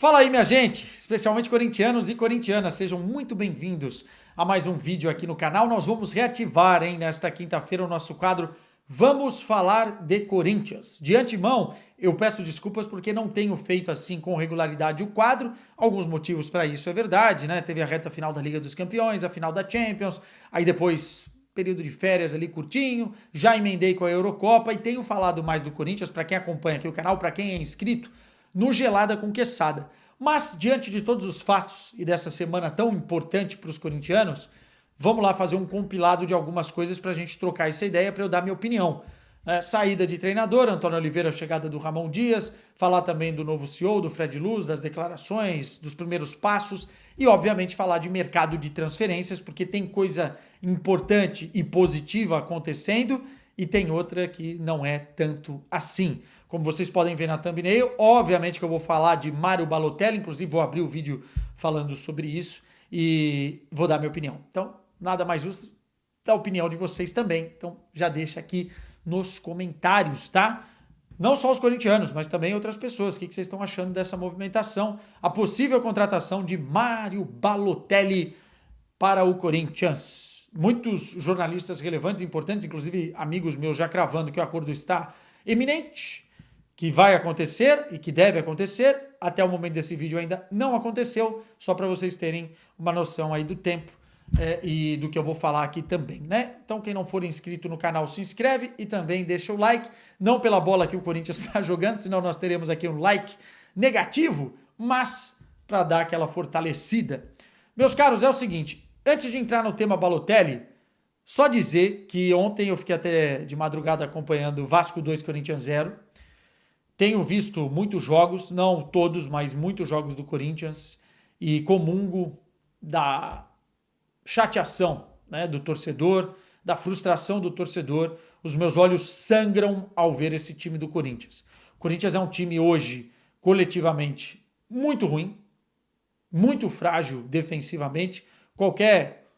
Fala aí, minha gente, especialmente corintianos e corintianas, sejam muito bem-vindos a mais um vídeo aqui no canal. Nós vamos reativar, nesta quinta-feira o nosso quadro Vamos Falar de Corinthians. De antemão, eu peço desculpas porque não tenho feito assim com regularidade o quadro. Alguns motivos para isso é verdade, né? Teve a reta final da Liga dos Campeões, a final da Champions, aí depois período de férias ali curtinho, já emendei com a Eurocopa e tenho falado mais do Corinthians, para quem acompanha aqui o canal, para quem é inscrito, no Gelada com Queçada. Mas, diante de todos os fatos e dessa semana tão importante para os corintianos, vamos lá fazer um compilado de algumas coisas para a gente trocar essa ideia, para eu dar minha opinião. Saída de treinador, Antônio Oliveira, chegada do Ramon Dias, falar também do novo CEO, do Fred Luz, das declarações, dos primeiros passos e, obviamente, falar de mercado de transferências, porque tem coisa importante e positiva acontecendo e tem outra que não é tanto assim. Como vocês podem ver na thumbnail, obviamente que eu vou falar de Mário Balotelli, inclusive vou abrir o vídeo falando sobre isso e vou dar minha opinião. Então, nada mais justo da opinião de vocês também. Então, já deixa aqui nos comentários, tá? Não só os corintianos, mas também outras pessoas. O que vocês estão achando dessa movimentação? A possível contratação de Mário Balotelli para o Corinthians. Muitos jornalistas relevantes, importantes, inclusive amigos meus já cravando que o acordo está iminente, que vai acontecer e que deve acontecer. Até o momento desse vídeo ainda não aconteceu, só para vocês terem uma noção aí do tempo e do que eu vou falar aqui também, né? Então, quem não for inscrito no canal, se inscreve e também deixa o like, não pela bola que o Corinthians está jogando, senão nós teremos aqui um like negativo, mas para dar aquela fortalecida. Meus caros, é o seguinte, antes de entrar no tema Balotelli, só dizer que ontem eu fiquei até de madrugada acompanhando Vasco 2, Corinthians 0. Tenho visto muitos jogos, não todos, mas muitos jogos do Corinthians e comungo da chateação, né, do torcedor, da frustração do torcedor. Os meus olhos sangram ao ver esse time do Corinthians. O Corinthians é um time hoje, coletivamente, muito ruim, muito frágil defensivamente. Qualquer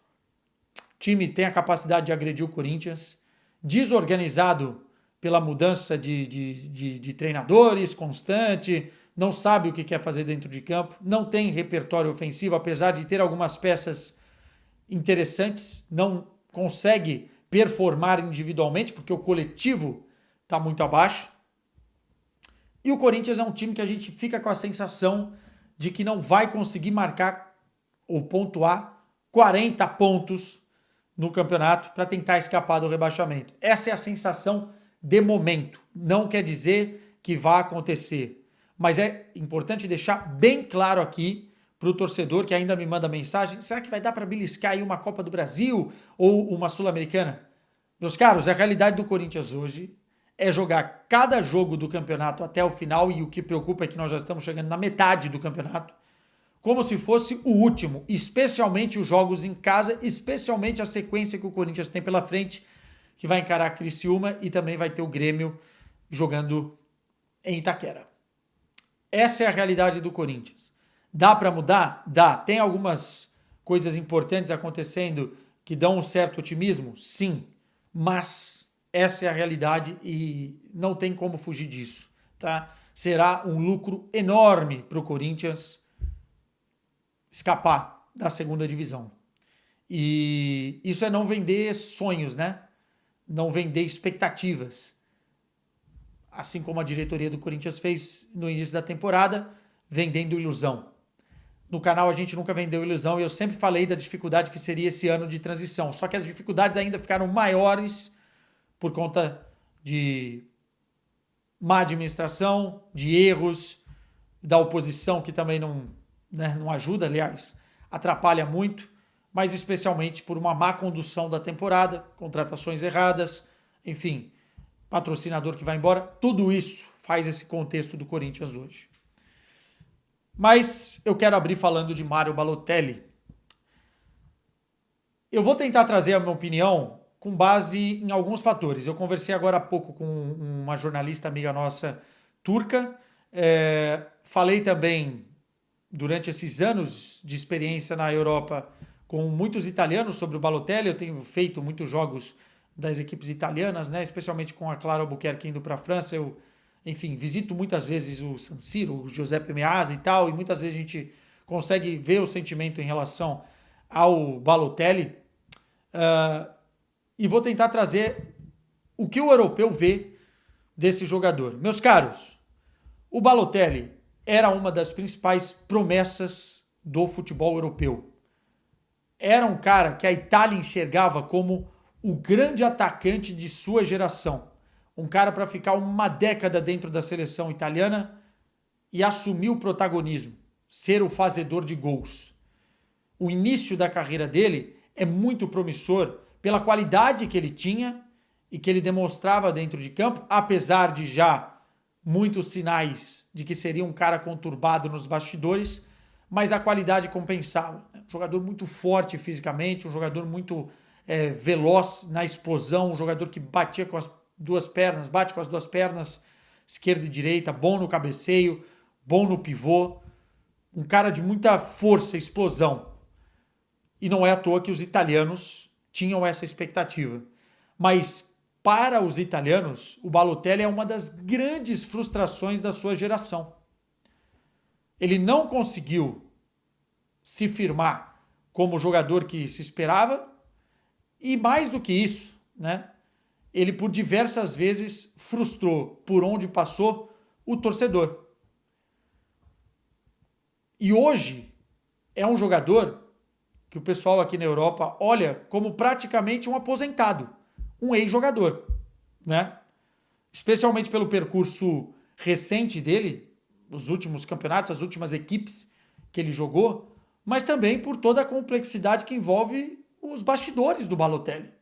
time tem a capacidade de agredir o Corinthians. Desorganizado pela mudança de treinadores constante, não sabe o que quer fazer dentro de campo, não tem repertório ofensivo, apesar de ter algumas peças interessantes, não consegue performar individualmente, porque o coletivo está muito abaixo. E o Corinthians é um time que a gente fica com a sensação de que não vai conseguir marcar ou pontuar 40 pontos no campeonato para tentar escapar do rebaixamento. Essa é a sensação de momento. Não quer dizer que vá acontecer, mas é importante deixar bem claro aqui para o torcedor que ainda me manda mensagem, será que vai dar para beliscar aí uma Copa do Brasil ou uma Sul-Americana? Meus caros, a realidade do Corinthians hoje é jogar cada jogo do campeonato até o final, e o que preocupa é que nós já estamos chegando na metade do campeonato, como se fosse o último, especialmente os jogos em casa, especialmente a sequência que o Corinthians tem pela frente, que vai encarar a Criciúma e também vai ter o Grêmio jogando em Itaquera. Essa é a realidade do Corinthians. Dá para mudar? Dá. Tem algumas coisas importantes acontecendo que dão um certo otimismo? Sim. Mas essa é a realidade e não tem como fugir disso, tá? Será um lucro enorme para o Corinthians escapar da segunda divisão. E isso é não vender sonhos, né? Não vender expectativas. Assim como a diretoria do Corinthians fez no início da temporada, vendendo ilusão. No canal a gente nunca vendeu ilusão e eu sempre falei da dificuldade que seria esse ano de transição. Só que as dificuldades ainda ficaram maiores por conta de má administração, de erros, da oposição que também não ajuda, aliás, atrapalha muito, mas especialmente por uma má condução da temporada, contratações erradas, enfim, patrocinador que vai embora. Tudo isso faz esse contexto do Corinthians hoje. Mas eu quero abrir falando de Mário Balotelli. Eu vou tentar trazer a minha opinião com base em alguns fatores. Eu conversei agora há pouco com uma jornalista amiga nossa turca. Falei também, durante esses anos de experiência na Europa, com muitos italianos sobre o Balotelli. Eu tenho feito muitos jogos das equipes italianas, né? Especialmente com a Clara Albuquerque indo para a França. Eu enfim, visito muitas vezes o San Siro, o Giuseppe Meazza e tal, e muitas vezes a gente consegue ver o sentimento em relação ao Balotelli, e vou tentar trazer o que o europeu vê desse jogador. Meus caros, o Balotelli era uma das principais promessas do futebol europeu. Era um cara que a Itália enxergava como o grande atacante de sua geração. Um cara para ficar uma década dentro da seleção italiana e assumir o protagonismo, ser o fazedor de gols. O início da carreira dele é muito promissor pela qualidade que ele tinha e que ele demonstrava dentro de campo, apesar de já muitos sinais de que seria um cara conturbado nos bastidores, mas a qualidade compensava. Um jogador muito forte fisicamente, um jogador muito veloz na explosão, um jogador que batia com as duas pernas, bate com as duas pernas, esquerda e direita, bom no cabeceio, bom no pivô, um cara de muita força, explosão. E não é à toa que os italianos tinham essa expectativa. Mas para os italianos, o Balotelli é uma das grandes frustrações da sua geração. Ele não conseguiu se firmar como jogador que se esperava e mais do que isso, né? Ele por diversas vezes frustrou por onde passou o torcedor. E hoje é um jogador que o pessoal aqui na Europa olha como praticamente um aposentado, um ex-jogador, né? Especialmente pelo percurso recente dele, os últimos campeonatos, as últimas equipes que ele jogou, mas também por toda a complexidade que envolve os bastidores do Balotelli.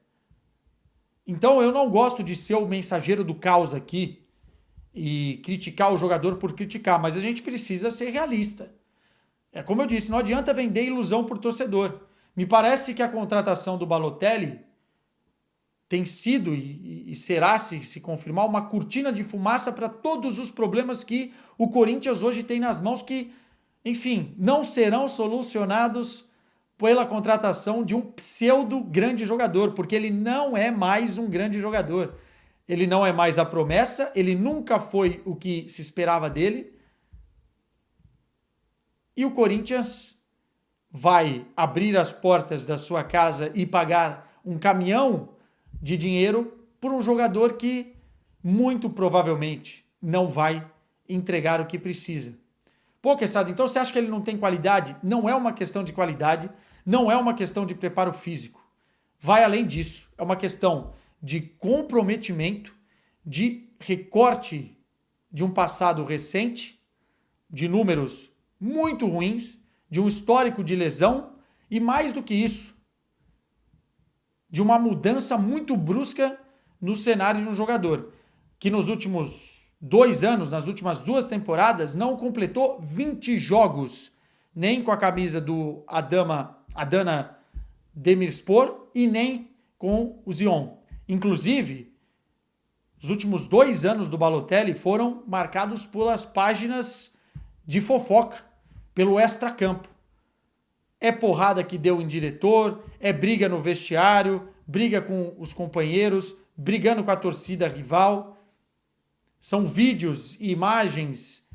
Então eu não gosto de ser o mensageiro do caos aqui e criticar o jogador por criticar, mas a gente precisa ser realista. É como eu disse, não adianta vender ilusão por torcedor. Me parece que a contratação do Balotelli tem sido e será, se confirmar, uma cortina de fumaça para todos os problemas que o Corinthians hoje tem nas mãos que, enfim, não serão solucionados pela contratação de um pseudo grande jogador, porque ele não é mais um grande jogador. Ele não é mais a promessa, ele nunca foi o que se esperava dele. E o Corinthians vai abrir as portas da sua casa e pagar um caminhão de dinheiro por um jogador que muito provavelmente não vai entregar o que precisa. Pô, Quesada, então você acha que ele não tem qualidade? Não é uma questão de qualidade, não é uma questão de preparo físico. Vai além disso. É uma questão de comprometimento, de recorte de um passado recente, de números muito ruins, de um histórico de lesão e, mais do que isso, de uma mudança muito brusca no cenário de um jogador, que nos últimos 2 anos, nas últimas 2 temporadas, não completou 20 jogos, nem com a camisa do Adana Demirspor e nem com o Zion. Inclusive, os últimos 2 anos do Balotelli foram marcados pelas páginas de fofoca, pelo extracampo. É porrada que deu em diretor, é briga no vestiário, briga com os companheiros, brigando com a torcida rival. São vídeos e imagens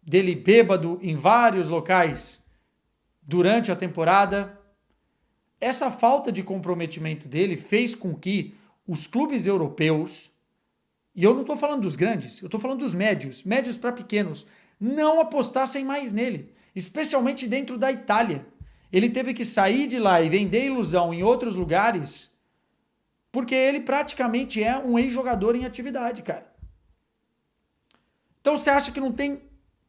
dele bêbado em vários locais durante a temporada. Essa falta de comprometimento dele fez com que os clubes europeus, e eu não estou falando dos grandes, eu estou falando dos médios para pequenos, não apostassem mais nele, especialmente dentro da Itália. Ele teve que sair de lá e vender ilusão em outros lugares, porque ele praticamente é um ex-jogador em atividade, cara. Então você acha que não tem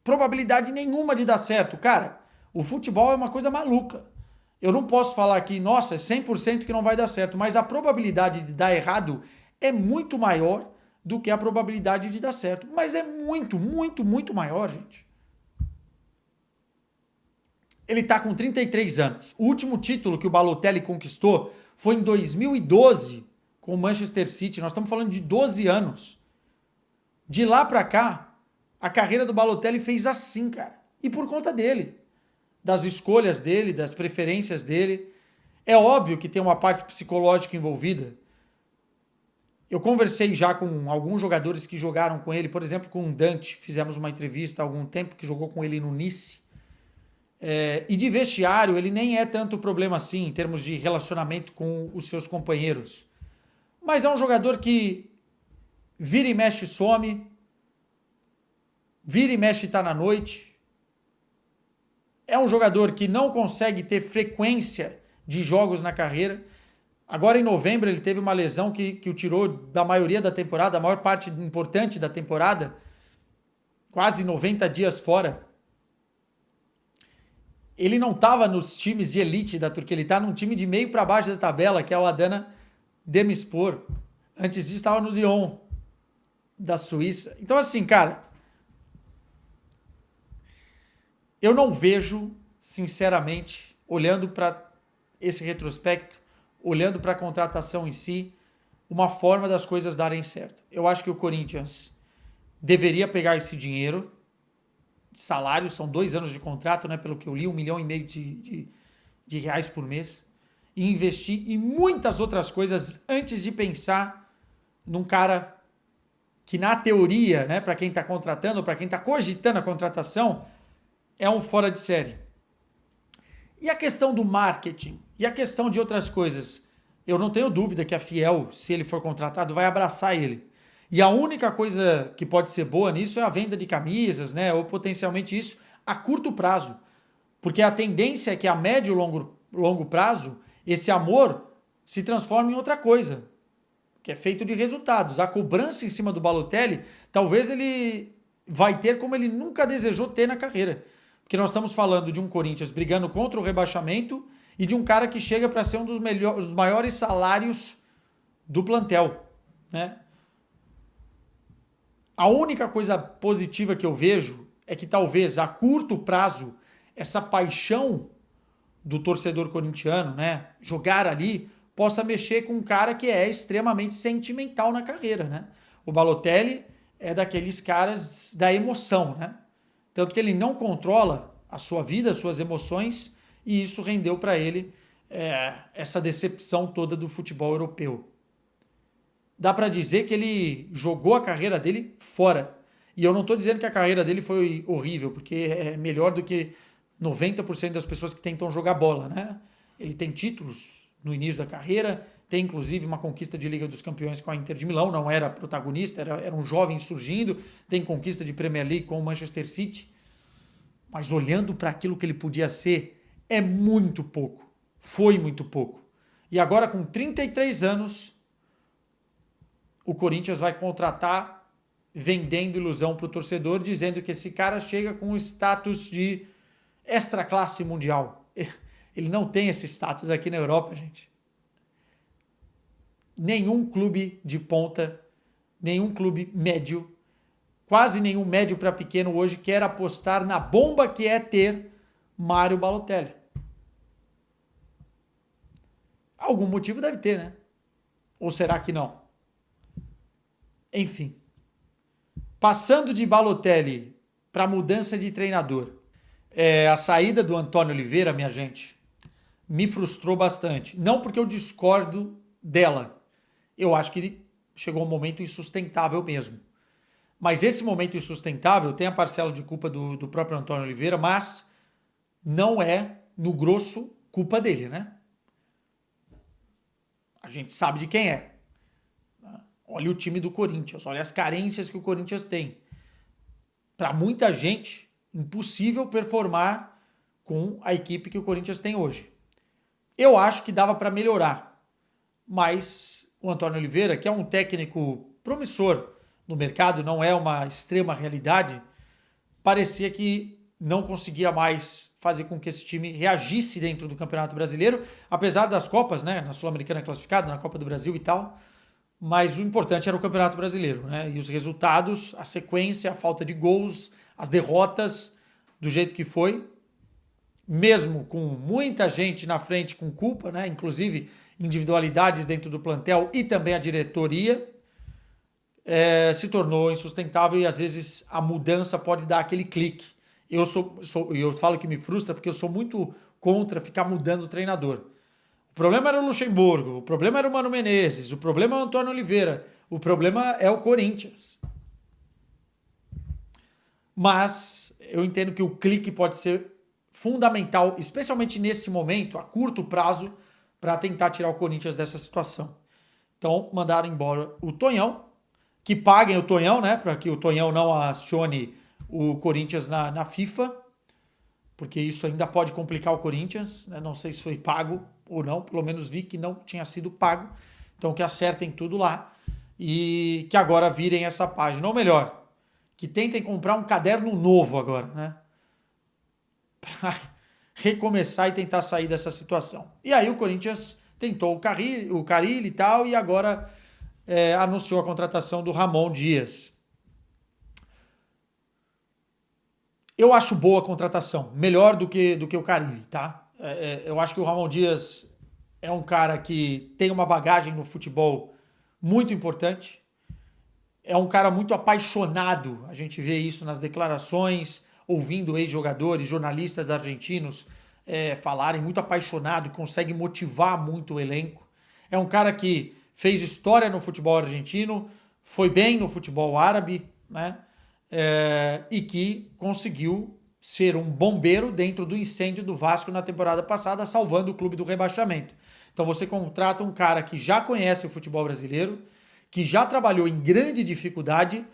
probabilidade nenhuma de dar certo? Cara, o futebol é uma coisa maluca. Eu não posso falar aqui, nossa, é 100% que não vai dar certo, mas a probabilidade de dar errado é muito maior do que a probabilidade de dar certo. Mas é muito, muito, muito maior, gente. Ele está com 33 anos. O último título que o Balotelli conquistou foi em 2012 com o Manchester City. Nós estamos falando de 12 anos. De lá para cá, a carreira do Balotelli fez assim, cara. E por conta dele. Das escolhas dele, das preferências dele. É óbvio que tem uma parte psicológica envolvida. Eu conversei já com alguns jogadores que jogaram com ele, por exemplo, com o Dante, fizemos uma entrevista há algum tempo, que jogou com ele no Nice. E de vestiário, ele nem é tanto problema assim, em termos de relacionamento com os seus companheiros. Mas é um jogador que vira e mexe some, vira e mexe tá na noite. É um jogador que não consegue ter frequência de jogos na carreira. Agora em novembro ele teve uma lesão que o tirou da maioria da temporada, a maior parte importante da temporada, quase 90 dias fora. Ele não estava nos times de elite da Turquia, ele está num time de meio para baixo da tabela, que é o Adana Demirspor. Antes disso estava no Zion, da Suíça. Então assim, cara, eu não vejo, sinceramente, olhando para esse retrospecto, olhando para a contratação em si, uma forma das coisas darem certo. Eu acho que o Corinthians deveria pegar esse dinheiro de salário, são 2 anos de contrato, né, pelo que eu li, 1,5 milhão de reais por mês, e investir em muitas outras coisas antes de pensar num cara que, na teoria, né, para quem está contratando, para quem está cogitando a contratação, é um fora de série. E a questão do marketing? E a questão de outras coisas? Eu não tenho dúvida que a Fiel, se ele for contratado, vai abraçar ele. E a única coisa que pode ser boa nisso é a venda de camisas, né? Ou potencialmente isso a curto prazo. Porque a tendência é que a médio e longo prazo, esse amor se transforme em outra coisa, que é feito de resultados. A cobrança em cima do Balotelli, talvez ele vai ter como ele nunca desejou ter na carreira. Porque nós estamos falando de um Corinthians brigando contra o rebaixamento e de um cara que chega para ser um dos maiores salários do plantel, né? A única coisa positiva que eu vejo é que talvez a curto prazo essa paixão do torcedor corintiano, né, jogar ali, possa mexer com um cara que é extremamente sentimental na carreira, né? O Balotelli é daqueles caras da emoção, né? Tanto que ele não controla a sua vida, as suas emoções, e isso rendeu para ele essa decepção toda do futebol europeu. Dá para dizer que ele jogou a carreira dele fora. E eu não estou dizendo que a carreira dele foi horrível, porque é melhor do que 90% das pessoas que tentam jogar bola, né? Ele tem títulos no início da carreira, tem inclusive uma conquista de Liga dos Campeões com a Inter de Milão, não era protagonista, era um jovem surgindo, tem conquista de Premier League com o Manchester City. Mas olhando para aquilo que ele podia ser, é muito pouco. Foi muito pouco. E agora, com 33 anos, o Corinthians vai contratar, vendendo ilusão para o torcedor, dizendo que esse cara chega com o status de extra classe mundial. Ele não tem esse status aqui na Europa, gente. Nenhum clube de ponta, nenhum clube médio, quase nenhum médio para pequeno hoje quer apostar na bomba que é ter Mário Balotelli. Algum motivo deve ter, né? Ou será que não? Enfim. Passando de Balotelli para mudança de treinador. A saída do Antônio Oliveira, minha gente, me frustrou bastante. Não porque eu discordo dela. Eu acho que chegou um momento insustentável mesmo. Mas esse momento insustentável tem a parcela de culpa do próprio Antônio Oliveira, mas não é, no grosso, culpa dele, né? A gente sabe de quem é. Olha o time do Corinthians, olha as carências que o Corinthians tem. Para muita gente, impossível performar com a equipe que o Corinthians tem hoje. Eu acho que dava para melhorar, mas o Antônio Oliveira, que é um técnico promissor no mercado, não é uma extrema realidade, parecia que não conseguia mais fazer com que esse time reagisse dentro do Campeonato Brasileiro, apesar das Copas, né, na Sul-Americana classificada, na Copa do Brasil e tal, mas o importante era o Campeonato Brasileiro, né, e os resultados, a sequência, a falta de gols, as derrotas, do jeito que foi, mesmo com muita gente na frente com culpa, né, inclusive individualidades dentro do plantel e também a diretoria, se tornou insustentável e às vezes a mudança pode dar aquele clique. Eu falo que me frustra porque eu sou muito contra ficar mudando o treinador. O problema era o Luxemburgo, o problema era o Mano Menezes, o problema é o Antônio Oliveira. O problema é o Corinthians. Mas eu entendo que o clique pode ser fundamental, especialmente nesse momento, a curto prazo, para tentar tirar o Corinthians dessa situação. Então, mandaram embora o Tonhão, que paguem o Tonhão, né, para que o Tonhão não acione o Corinthians na FIFA, porque isso ainda pode complicar o Corinthians, né? Não sei se foi pago ou não, pelo menos vi que não tinha sido pago, então que acertem tudo lá e que agora virem essa página, ou melhor, que tentem comprar um caderno novo agora, né, para recomeçar e tentar sair dessa situação. E aí o Corinthians tentou o Carille e tal, e agora anunciou a contratação do Ramon Dias. Eu acho boa a contratação, melhor do que o Carille, tá? Eu acho que o Ramon Dias é um cara que tem uma bagagem no futebol muito importante, é um cara muito apaixonado, a gente vê isso nas declarações, ouvindo ex-jogadores, jornalistas argentinos falarem, muito apaixonado, consegue motivar muito o elenco. É um cara que fez história no futebol argentino, foi bem no futebol árabe, né? E que conseguiu ser um bombeiro dentro do incêndio do Vasco na temporada passada, salvando o clube do rebaixamento. Então você contrata um cara que já conhece o futebol brasileiro, que já trabalhou em grande dificuldade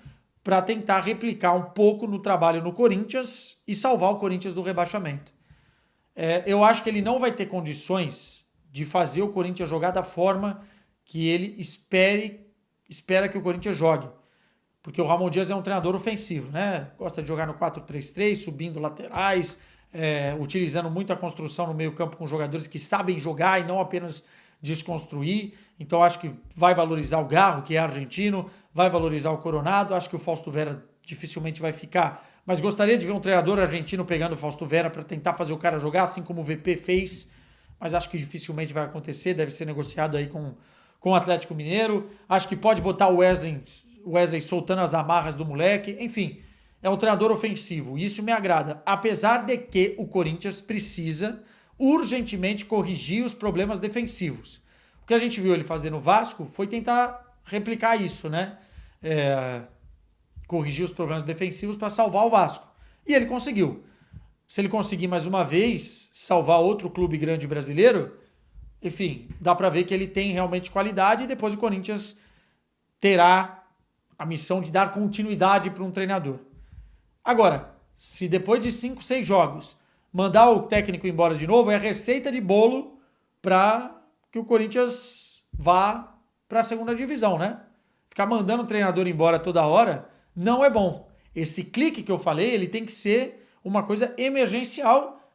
para tentar replicar um pouco no trabalho no Corinthians e salvar o Corinthians do rebaixamento. Eu acho que ele não vai ter condições de fazer o Corinthians jogar da forma que ele espera que o Corinthians jogue. Porque o Ramon Dias é um treinador ofensivo, né? Gosta de jogar no 4-3-3, subindo laterais, utilizando muito a construção no meio-campo com jogadores que sabem jogar e não apenas desconstruir. Então acho que vai valorizar o Garro, que é argentino, vai valorizar o Coronado. Acho que o Fausto Vera dificilmente vai ficar, mas gostaria de ver um treinador argentino pegando o Fausto Vera para tentar fazer o cara jogar, assim como o VP fez, mas acho que dificilmente vai acontecer, deve ser negociado aí com o Atlético Mineiro. Acho que pode botar o Wesley soltando as amarras do moleque. Enfim, é um treinador ofensivo. Isso me agrada. Apesar de que o Corinthians precisa urgentemente corrigir os problemas defensivos. O que a gente viu ele fazer no Vasco foi tentar replicar isso, né? Corrigir os problemas defensivos para salvar o Vasco. E ele conseguiu. Se ele conseguir mais uma vez salvar outro clube grande brasileiro, enfim, dá para ver que ele tem realmente qualidade e depois o Corinthians terá a missão de dar continuidade para um treinador. Agora, se depois de 5, 6 jogos mandar o técnico embora de novo, é a receita de bolo para que o Corinthians vá para a segunda divisão, né? Ficar mandando o treinador embora toda hora não é bom. Esse clique que eu falei, ele tem que ser uma coisa emergencial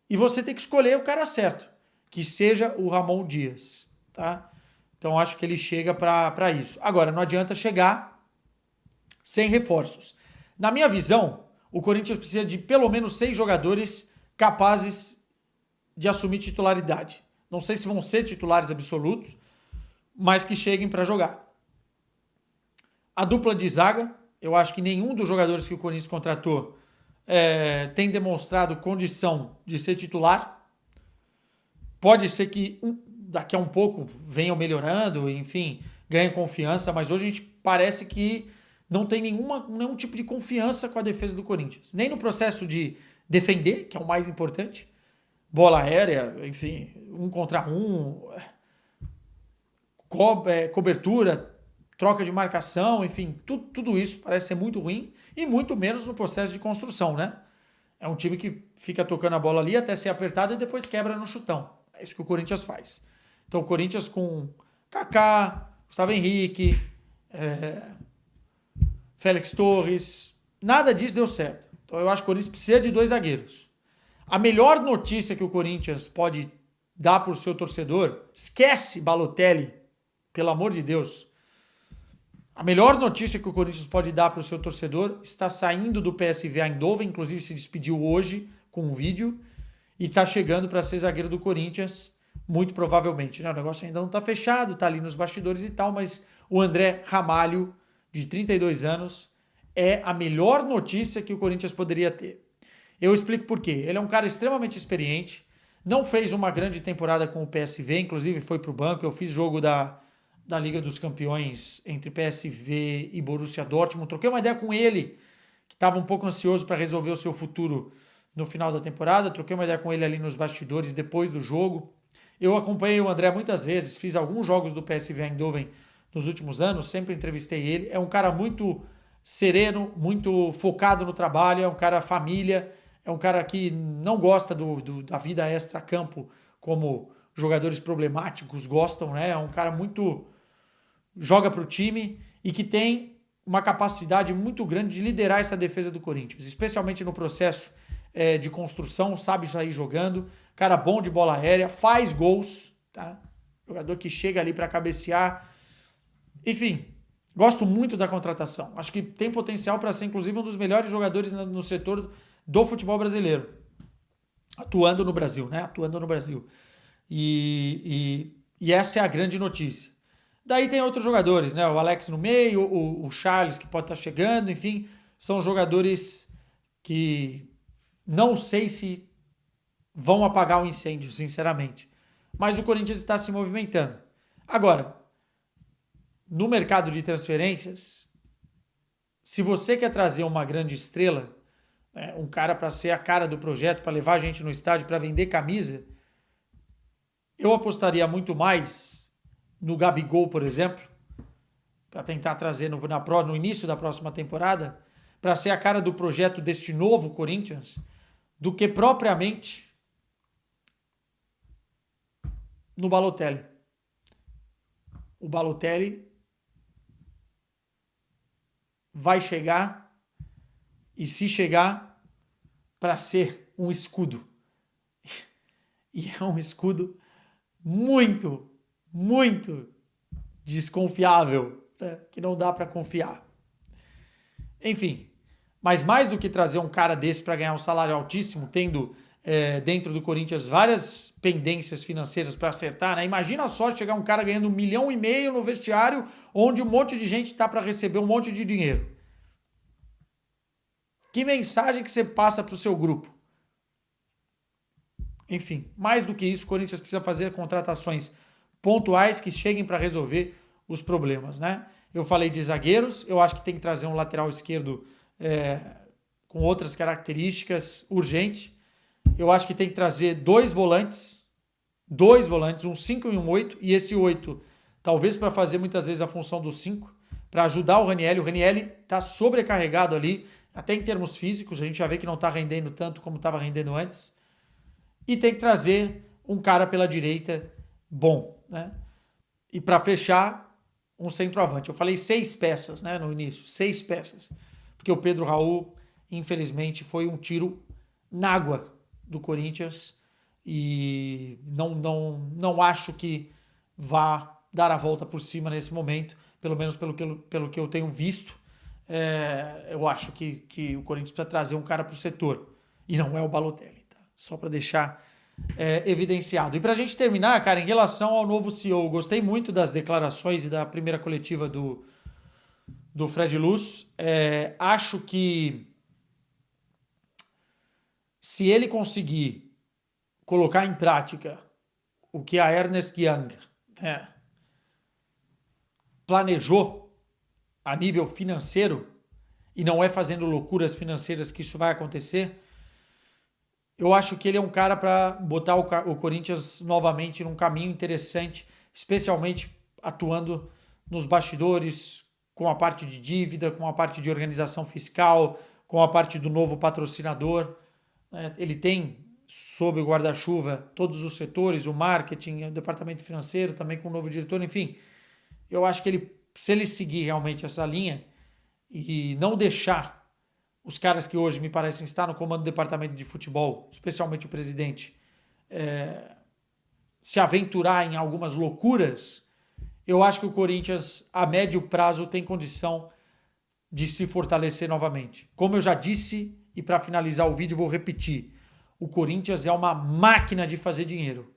e você tem que escolher o cara certo, que seja o Ramon Dias, tá? Então acho que ele chega para isso. Agora, não adianta chegar sem reforços. Na minha visão, o Corinthians precisa de pelo menos 6 jogadores capazes de assumir titularidade. Não sei se vão ser titulares absolutos, mas que cheguem para jogar. A dupla de zaga, eu acho que nenhum dos jogadores que o Corinthians contratou tem demonstrado condição de ser titular. Pode ser que daqui a um pouco venham melhorando, enfim, ganhem confiança, mas hoje a gente parece que não tem nenhum tipo de confiança com a defesa do Corinthians. Nem no processo de defender, que é o mais importante, bola aérea, enfim, 1 contra 1, cobertura, troca de marcação, enfim, tudo isso parece ser muito ruim e muito menos no processo de construção, né? É um time que fica tocando a bola ali até ser apertado e depois quebra no chutão. É isso que o Corinthians faz. Então o Corinthians com Kaká, Gustavo Henrique, Félix Torres, nada disso deu certo. Então eu acho que o Corinthians precisa de 2 zagueiros. A melhor notícia que o Corinthians pode dar para o seu torcedor, esquece Balotelli, pelo amor de Deus. A melhor notícia que o Corinthians pode dar para o seu torcedor está saindo do PSV Eindhoven, inclusive se despediu hoje com um vídeo, e está chegando para ser zagueiro do Corinthians, muito provavelmente. O negócio ainda não está fechado, está ali nos bastidores e tal, mas o André Ramalho, de 32 anos, é a melhor notícia que o Corinthians poderia ter. Eu explico por quê. Ele é um cara extremamente experiente, não fez uma grande temporada com o PSV, inclusive foi para o banco, eu fiz jogo da da Liga dos Campeões entre PSV e Borussia Dortmund. Troquei uma ideia com ele, que estava um pouco ansioso para resolver o seu futuro no final da temporada. Troquei uma ideia com ele ali nos bastidores depois do jogo. Eu acompanhei o André muitas vezes, fiz alguns jogos do PSV Eindhoven nos últimos anos, sempre entrevistei ele. É um cara muito sereno, muito focado no trabalho, é um cara família, é um cara que não gosta da vida extra-campo como jogadores problemáticos gostam, né? É um cara muito joga para o time e que tem uma capacidade muito grande de liderar essa defesa do Corinthians, especialmente no processo de construção, sabe sair jogando, cara bom de bola aérea, faz gols, tá? Jogador que chega ali para cabecear. Enfim, gosto muito da contratação. Acho que tem potencial para ser, inclusive, um dos melhores jogadores no setor do futebol brasileiro. Atuando no Brasil, né? Atuando no Brasil. E essa é a grande notícia. Daí tem outros jogadores, né? O Alex no meio, o Charles que pode estar chegando, enfim, são jogadores que não sei se vão apagar o incêndio, sinceramente. Mas o Corinthians está se movimentando. Agora, no mercado de transferências, se você quer trazer uma grande estrela, né, um cara para ser a cara do projeto, para levar a gente no estádio, para vender camisa, eu apostaria muito mais no Gabigol, por exemplo, para tentar trazer no início da próxima temporada, para ser a cara do projeto deste novo Corinthians, do que propriamente no Balotelli. O Balotelli vai chegar, e se chegar, para ser um escudo. E é um escudo muito, muito desconfiável, né? Que não dá para confiar. Enfim, mas mais do que trazer um cara desse para ganhar um salário altíssimo, tendo dentro do Corinthians várias pendências financeiras para acertar, né? Imagina só chegar um cara ganhando 1,5 milhão no vestiário, onde um monte de gente está para receber um monte de dinheiro. Que mensagem que você passa para o seu grupo? Enfim, mais do que isso, o Corinthians precisa fazer contratações pontuais que cheguem para resolver os problemas, né? Eu falei de zagueiros, eu acho que tem que trazer um lateral esquerdo com outras características urgente. Eu acho que tem que trazer dois volantes, um 5 e um 8, e esse 8, talvez para fazer muitas vezes a função do 5, para ajudar o Ranieri. O Ranieri está sobrecarregado ali, até em termos físicos, a gente já vê que não está rendendo tanto como estava rendendo antes. E tem que trazer um cara pela direita bom, né? E para fechar, um centroavante. Eu falei 6 peças, né, no início, 6 peças. Porque o Pedro Raul, infelizmente, foi um tiro na água do Corinthians e não acho que vá dar a volta por cima nesse momento, pelo menos pelo que eu tenho visto. Eu acho que o Corinthians precisa trazer um cara para o setor e não é o Balotelli, tá? Só para deixar evidenciado. E para a gente terminar, cara, em relação ao novo CEO, gostei muito das declarações e da primeira coletiva do Fred Luz. Acho que se ele conseguir colocar em prática o que a Ernest Young planejou a nível financeiro, e não é fazendo loucuras financeiras que isso vai acontecer, eu acho que ele é um cara para botar o Corinthians novamente num caminho interessante, especialmente atuando nos bastidores, com a parte de dívida, com a parte de organização fiscal, com a parte do novo patrocinador. Ele tem sob o guarda-chuva todos os setores, o marketing, o departamento financeiro, também com o novo diretor, enfim. Eu acho que se ele seguir realmente essa linha e não deixar os caras que hoje me parecem estar no comando do departamento de futebol, especialmente o presidente, se aventurar em algumas loucuras, eu acho que o Corinthians, a médio prazo, tem condição de se fortalecer novamente. Como eu já disse, e para finalizar o vídeo vou repetir, o Corinthians é uma máquina de fazer dinheiro.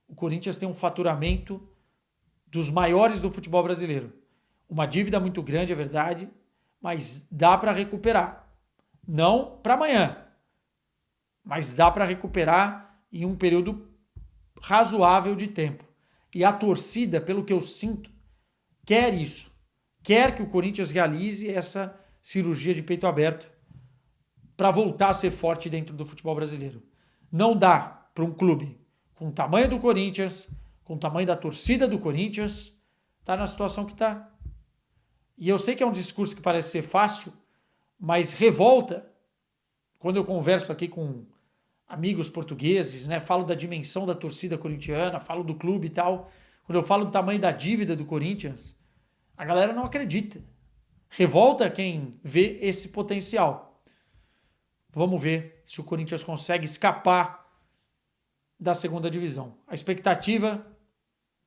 O Corinthians tem um faturamento dos maiores do futebol brasileiro. Uma dívida muito grande, é verdade, mas dá para recuperar. Não para amanhã, mas dá para recuperar em um período razoável de tempo. E a torcida, pelo que eu sinto, quer isso. Quer que o Corinthians realize essa cirurgia de peito aberto para voltar a ser forte dentro do futebol brasileiro. Não dá para um clube com o tamanho do Corinthians, com o tamanho da torcida do Corinthians, estar na situação que está. E eu sei que é um discurso que parece ser fácil, mas revolta quando eu converso aqui com amigos portugueses, né? Falo da dimensão da torcida corintiana, falo do clube e tal. Quando eu falo do tamanho da dívida do Corinthians, a galera não acredita. Revolta quem vê esse potencial. Vamos ver se o Corinthians consegue escapar da segunda divisão. A expectativa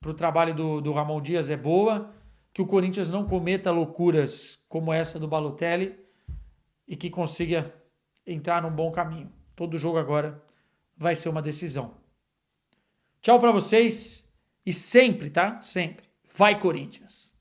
para o trabalho do Ramon Dias é boa, que o Corinthians não cometa loucuras como essa do Balotelli e que consiga entrar num bom caminho. Todo jogo agora vai ser uma decisão. Tchau para vocês e sempre, tá? Sempre. Vai, Corinthians!